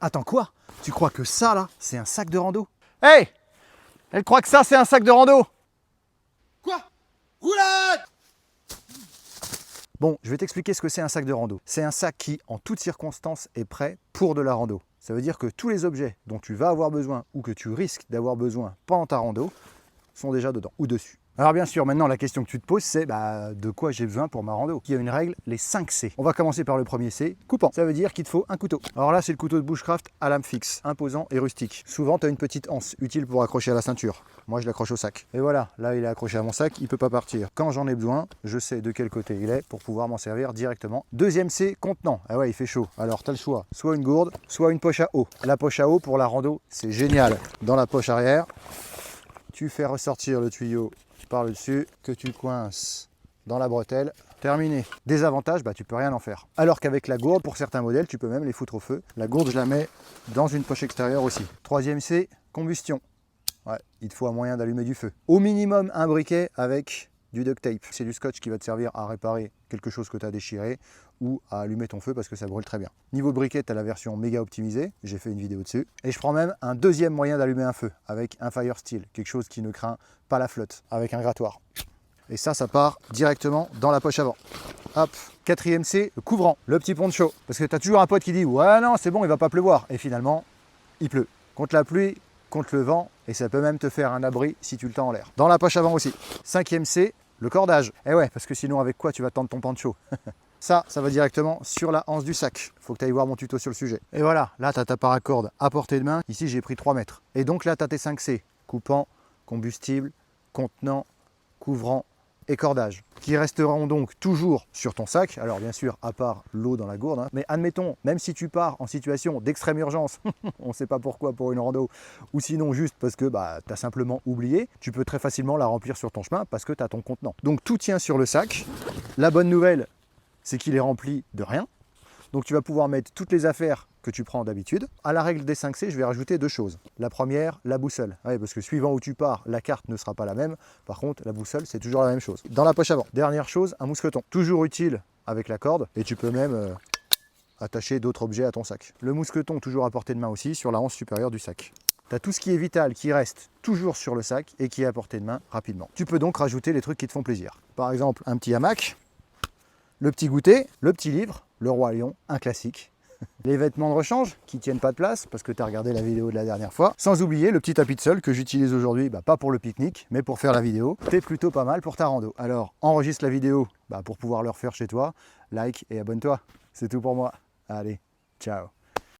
Attends quoi? Tu crois que ça là, c'est un sac de rando? Hey! Elle croit que ça c'est un sac de rando! Quoi? Roulade! Bon, je vais t'expliquer ce que c'est un sac de rando. C'est un sac qui, en toutes circonstances, est prêt pour de la rando. Ça veut dire que tous les objets dont tu vas avoir besoin ou que tu risques d'avoir besoin pendant ta rando sont déjà dedans ou dessus. Alors bien sûr, maintenant la question que tu te poses, c'est de quoi j'ai besoin pour ma rando? Il y a une règle, les 5 C. On va commencer par le premier C, coupant. Ça veut dire qu'il te faut un couteau. Alors là, c'est le couteau de bushcraft à lame fixe, imposant et rustique. Souvent, tu as une petite anse, utile pour accrocher à la ceinture. Moi, je l'accroche au sac. Et voilà, là, il est accroché à mon sac, il ne peut pas partir. Quand j'en ai besoin, je sais de quel côté il est pour pouvoir m'en servir directement. Deuxième C, contenant. Ah ouais, il fait chaud. Alors, tu as le choix, soit une gourde, soit une poche à eau. La poche à eau, pour la rando, c'est génial. Dans la poche arrière, tu fais ressortir le tuyau par le dessus, que tu coinces dans la bretelle, terminé. Désavantage, tu peux rien en faire. Alors qu'avec la gourde, pour certains modèles, tu peux même les foutre au feu. La gourde, je la mets dans une poche extérieure aussi. Troisième C, combustion. Ouais, il te faut un moyen d'allumer du feu. Au minimum, un briquet avec du duct tape. C'est du scotch qui va te servir à réparer quelque chose que tu as déchiré ou à allumer ton feu parce que ça brûle très bien. Niveau briquet, tu as la version méga optimisée, j'ai fait une vidéo dessus. Et je prends même un deuxième moyen d'allumer un feu avec un fire steel, quelque chose qui ne craint pas la flotte, avec un grattoir. Et ça part directement dans la poche avant. Hop. Quatrième C, le couvrant, le petit poncho. Parce que tu as toujours un pote qui dit « Ouais non, c'est bon, il va pas pleuvoir ». Et finalement, il pleut. Contre la pluie, contre le vent, et ça peut même te faire un abri si tu le tends en l'air. Dans la poche avant aussi. Cinquième C, le cordage. Eh ouais, parce que sinon avec quoi tu vas tendre ton poncho? Ça va directement sur la anse du sac. Il faut que tu ailles voir mon tuto sur le sujet. Et voilà, là tu as ta paracorde à portée de main. Ici j'ai pris 3 mètres. Et donc là tu as tes 5 C. Coupant, combustible, contenant, couvrant et cordage. Qui resteront donc toujours sur ton sac. Alors bien sûr, à part l'eau dans la gourde. Mais admettons, même si tu pars en situation d'extrême urgence, on ne sait pas pourquoi pour une rando, ou sinon juste parce que tu as simplement oublié, tu peux très facilement la remplir sur ton chemin parce que tu as ton contenant. Donc tout tient sur le sac. La bonne nouvelle, c'est qu'il est rempli de rien. Donc tu vas pouvoir mettre toutes les affaires que tu prends d'habitude. À la règle des 5 C, je vais rajouter 2 choses. La première, la boussole. Ouais, parce que suivant où tu pars, la carte ne sera pas la même. Par contre, la boussole, c'est toujours la même chose. Dans la poche avant. Dernière chose, un mousqueton. Toujours utile avec la corde. Et tu peux même attacher d'autres objets à ton sac. Le mousqueton, toujours à portée de main aussi, sur la hanche supérieure du sac. Tu as tout ce qui est vital qui reste toujours sur le sac et qui est à portée de main rapidement. Tu peux donc rajouter les trucs qui te font plaisir. Par exemple, un petit hamac, le petit goûter, le petit livre, le Roi Lion, un classique. Les vêtements de rechange qui tiennent pas de place parce que tu as regardé la vidéo de la dernière fois. Sans oublier le petit tapis de sol que j'utilise aujourd'hui, pas pour le pique-nique, mais pour faire la vidéo. T'es plutôt pas mal pour ta rando. Alors enregistre la vidéo pour pouvoir le refaire chez toi, like et abonne-toi. C'est tout pour moi. Allez, ciao.